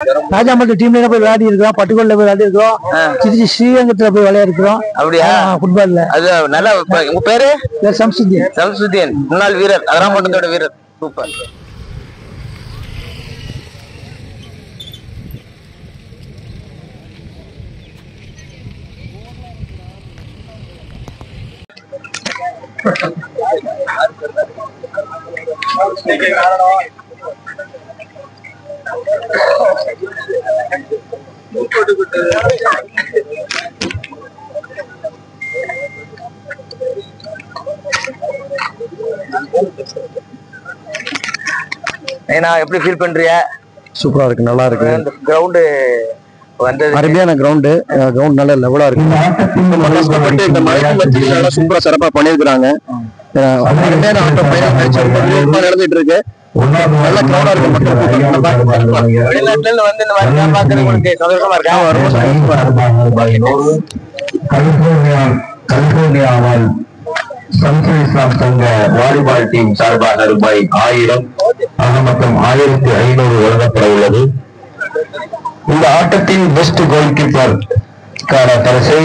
ராஜாமட்ட டீம்ல போய் விளையாடி இருக்கிறோம், பட்டுக்கோட்ல போய் விளையாடி இருக்கிறோம், திருச்சி ஸ்ரீரங்கத்துல போய் விளையாடி இருக்கிறோம். அப்படியா? ஃபுட்பால்ல அது நல்லா. உங்க பேரு? சம்சுதீன். சம்சுதீன், முன்னாள் வீரர், அதராம்பட்டத்தோட வீரர். சூப்பர். எப்படி ஃபீல் பண்றிய? சூப்பரா இருக்கு, நல்லா இருக்கு. இந்த கிரவுண்ட் வந்தது அருமையான கிரவுண்ட் நல்ல லெவலா இருக்கு. இந்த மழைக்கு மத்தியில நல்லா சூப்பரா சிறப்பா பண்ணிருக்காங்க. நடந்துட்டு இருக்கு, நல்ல கிரௌடா இருக்கு. வெளிநாட்டுல வந்து இந்த மாதிரி பாக்குறது உங்களுக்கு சந்தோஷமா இருக்கா? கலிபோர்னியாவால் சம்சுல் இஸ்லாம் சங்க வாலிபால் டீம் சார்பாக ரூபாய் 1000 ஆக மொத்தம் 1500 வழங்கப்பட உள்ளது. இந்த ஆட்டத்தின் பெஸ்ட் கோல் கீப்பர் பரிசை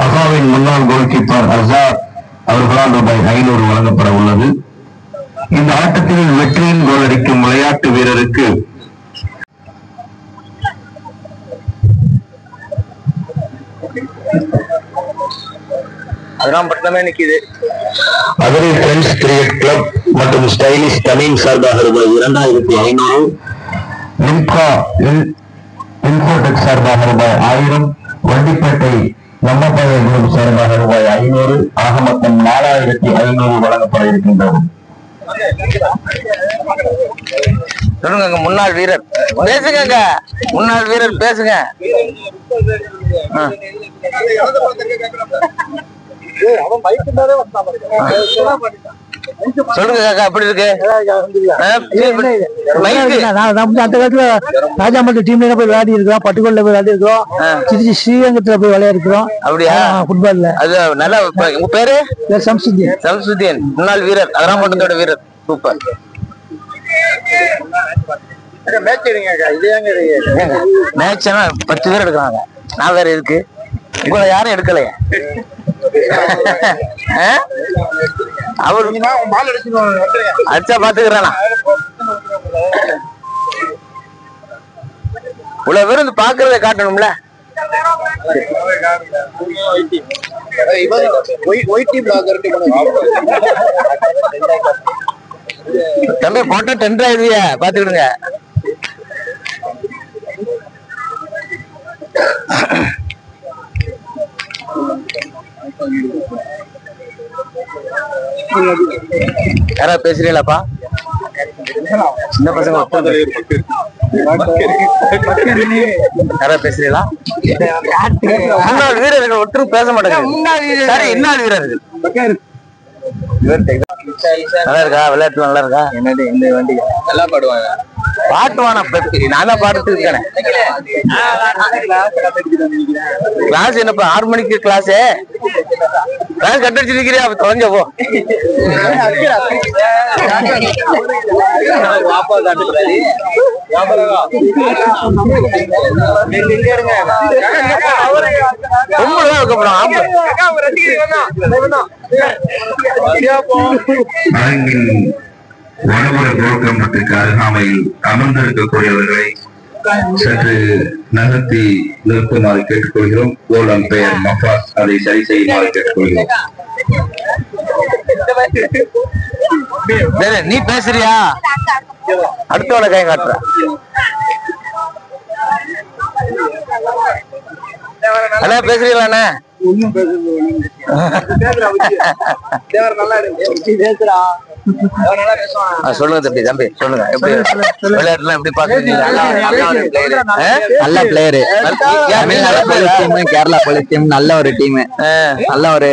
அகாவின் முன்னாள் கோல் கீப்பர் அசார் அவர்களால் ரூபாய் 500 வழங்கப்பட உள்ளது. இந்த ஆட்டத்தில் வெற்றியின் கோல் அடிக்கும் விளையாட்டு வீரருக்கு அதராம்பட்டமே நிக்குது. மதுரை ஃப்ரெண்ட்ஸ் கிரிக்கெட் கிளப் மற்றும் ஸ்டைலிஷ் தமிழ் சார்பாக ரூபாய் 2500, இன்கோடெக் சார்பாக ரூபாய் 1000, வண்டிப்பேட்டை நம்மப்பைய குரூப் சார்பாக ரூபாய் 500 ஆக மொத்தம் 4500 வழங்கப்பட இருக்கின்றது. சொல்லுங்க, முன்னாள் வீரர் பேசுங்க. முன்னாள் வீரர் பேசுங்க. சொல்லுங்க காக்கா, எப்படி இருக்கு? அந்த காலத்துல ராஜாமட்ட டீம்ல போய் விளையாடி இருக்கிறோம், பட்டுக்கோட்ல போய் விளையாடி இருக்கிறோம், திருச்சி ஸ்ரீரங்கத்துல போய் விளையாடி இருக்கிறோம். அப்படியா? ஃபுட்பால்ல. அது நல்லா. உங்க பேரு? சம்சுதீன். சம்சுதீன், முன்னாள் வீரர், அதராம்பட்டத்தோட வீரர். சூப்பர். மேட்ச் 10 பேர் எடுக்கிறாங்க, நான் வேற இருக்கு. உங்களை யாரும் எடுக்கலையா? அவரு அடிச்சா பாத்துக்கிறானா? இவ்வளவு பேர் வந்து பாக்குறத காட்டணும்ல. தம்பி போட்டோ 10 ஆயிடுவியா? பாத்துக்கிடுங்க. யாரா பேசுறீங்களாப்பா? சின்ன பசங்க யாரா பேசுறீங்களா? முன்னாள் வீரர்கள் ஒருத்தரும் பேச மாட்டாங்க. சரி, இன்னாள் வீரர்கள் நல்லா இருக்கா? விளையாட்டு நல்லா இருக்கா? என்னது இந்த வண்டி நல்லா பாடுவாங்க. பாட்டுவானா? நான் தான் பாடுறது இருக்கேன். கிளாஸ் என்னப்பா 6 மணிக்கு கிளாஸ் கட் அடிச்சிருக்கிறியா? தொலைஞ்ச போ. வனவர கோக்கம்பத்திற்கு அருகாமையில் அமர்ந்திருக்கக்கூடியவர்களை சற்று நகர்த்தி நிறுத்துமாறு கேட்டுக்கொள்கிறோம். கோல் அம்பையர் மஃபாஸ் அதை சரி செய்யுமாறு கேட்டுக்கொள்கிறோம். நீ பேசுறியா? அடுத்தவள கை காட்டுற. அண்ணா பேசுறீங்களா? சொல்லுங்க தம்பி. தம்பி சொல்லுங்க, எப்படி விளையாட்டுலாம் எப்படி பாக்குறீங்க? நல்ல பிளேயரு, கேரளா போலீஸ் டீம் நல்ல ஒரு டீம், நல்ல ஒரு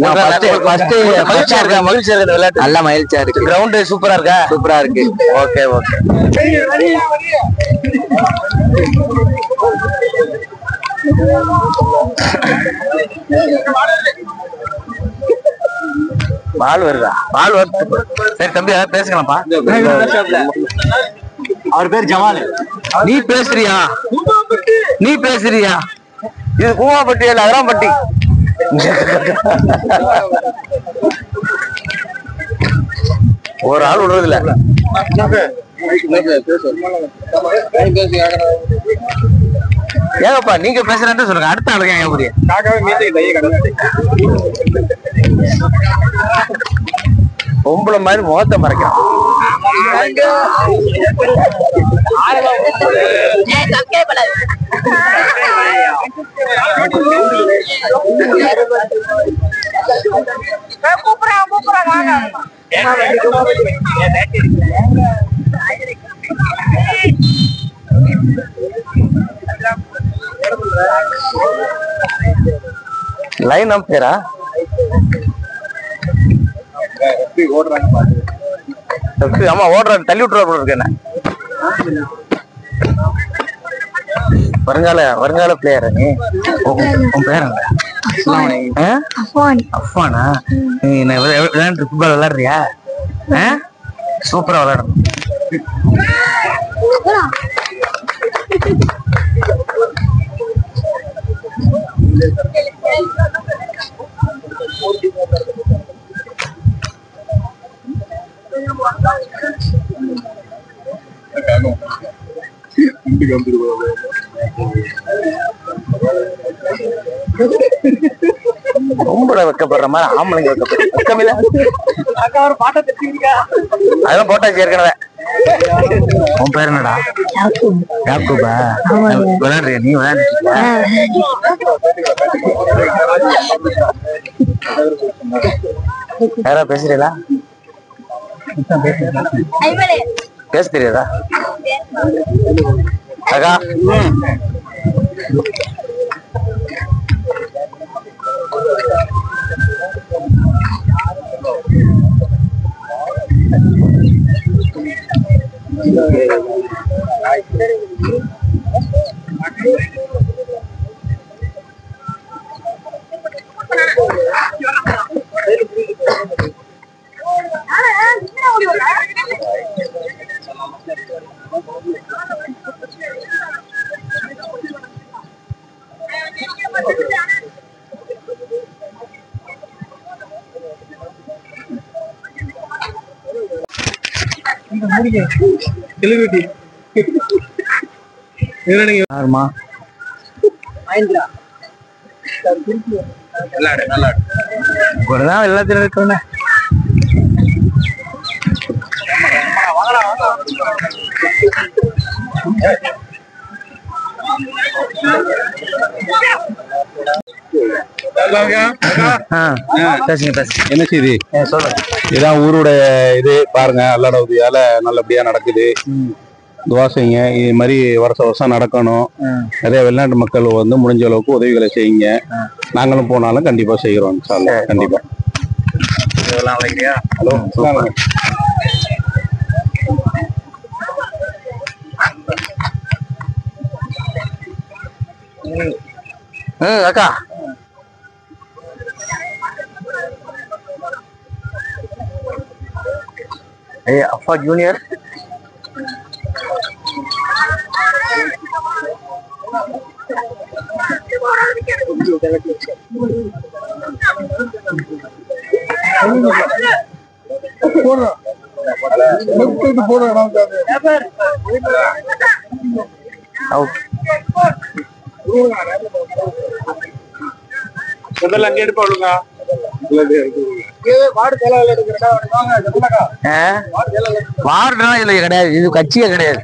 மகிழ்ச்சியா இருக்கா? மகிழ்ச்சியா இருக்கு விளையாட்டு, நல்ல மகிழ்ச்சியா இருக்கு. கிரவுண்ட் சூப்பரா இருக்கா? சூப்பரா இருக்கு. Okay okay. பால் வருதா? பால் வருது. சரி தம்பி பேசுங்களாம்ப்பா. அவர் பேர் ஜமால். நீ பேசுறியா இது கூமாப்பட்டி இல்ல அகராம்பட்டி. ஒரு ஆள் விடுறது இல்ல. ஏங்கப்பா நீங்க பேசுறேன்னு சொல்லுங்க, அடுத்த ஆளுங்க ஏங்க புரிய பொம்பளை மாதிரி முகத்தை மறைக்கிறான். லைன் அம்பேரா ஆமா ஓடுறாரு, தள்ளி விட்டுறாரு இருக்கு. என்ன வருங்கால பிளேயர் நீ? உன் பேர் என்ன? அஃபானா? ஃபுட்பால் விளையாடுறியா? சூப்பரா விளையாடணும். ரொம்ப வைக்கப்படுற மாதிரி ஆம்பளைங்க வைக்கப்படுற அதெல்லாம் போட்டாச்சு ஏற்கனவே. உன் பேர் என்னடா? யாக்கூபா? விளையாடுறியா நீ? யாரா பேசுறீங்களா? பேச தெரியாதா அக்கா? எல்லாத்திலும் இருக்கணும். என்ன செய்தி? இதான் ஊரோட இது பாருங்க, அல்லாட உதவியால நல்லபடியா நடக்குது. துவா செய்யுங்க, இது மாதிரி வருஷம் நடக்கணும். நிறைய வெளிநாட்டு மக்கள் வந்து முடிஞ்ச அளவுக்கு உதவிகளை செய்யுங்க. நாங்களும் போனாலும் கண்டிப்பா செய்கிறோம். கண்டிப்பா. ஹலோ அக்கா அப்பா ஜூனியர் அங்கே எடுப்பாங்க. வார்டுனா இதுல கிடையாது, இது கட்சியே கிடையாது.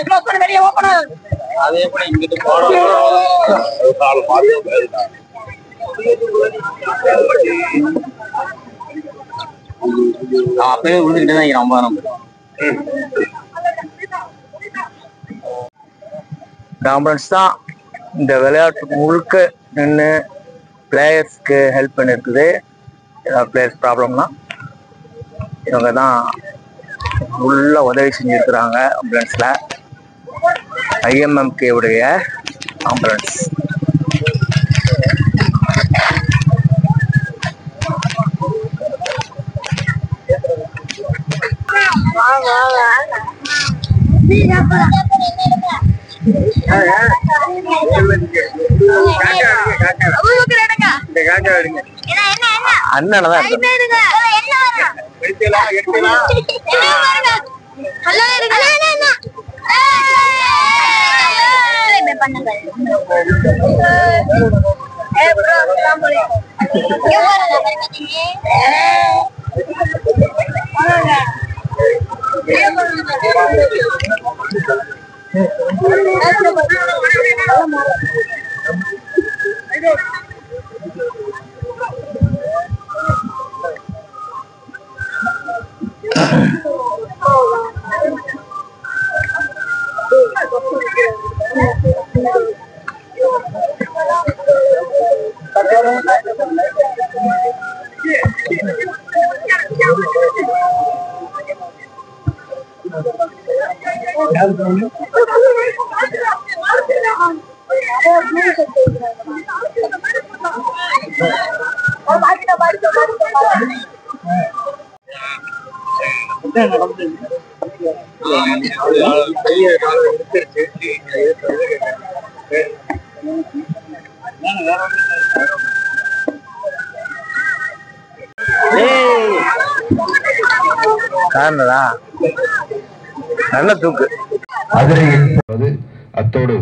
Close பண்ணி அது எப்படி இங்கிட்டு போறோம் அப்பவே விழுந்துக்கிட்டே தான் ரொம்ப ஆம்புலன்ஸ் தான் இந்த விளையாட்டு முழுக்க நின்று பிளேயர்ஸ்க்கு ஹெல்ப் பண்ணிருக்குது. ஏதாவது பிளேயர்ஸ் ப்ராப்ளம்னா இவங்க தான் உள்ள உதவி செஞ்சிருக்கிறாங்க. ஆம்புலன்ஸ்ல IMMK உடைய ஆம்புலன்ஸ். அண்ணனதான் நல்ல தூக்கு. அத்தோடு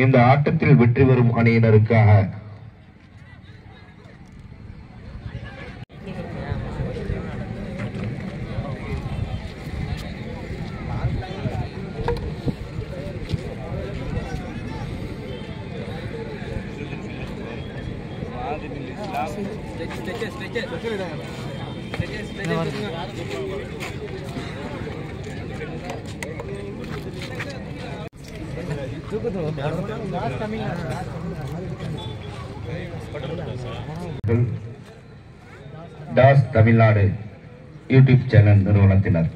இந்த ஆட்டத்தில் வெற்றி பெறும் அணியினருக்காக டாஸ் தமிழ்நாடு யூடியூப் சேனல் நிறுவனத்தினர்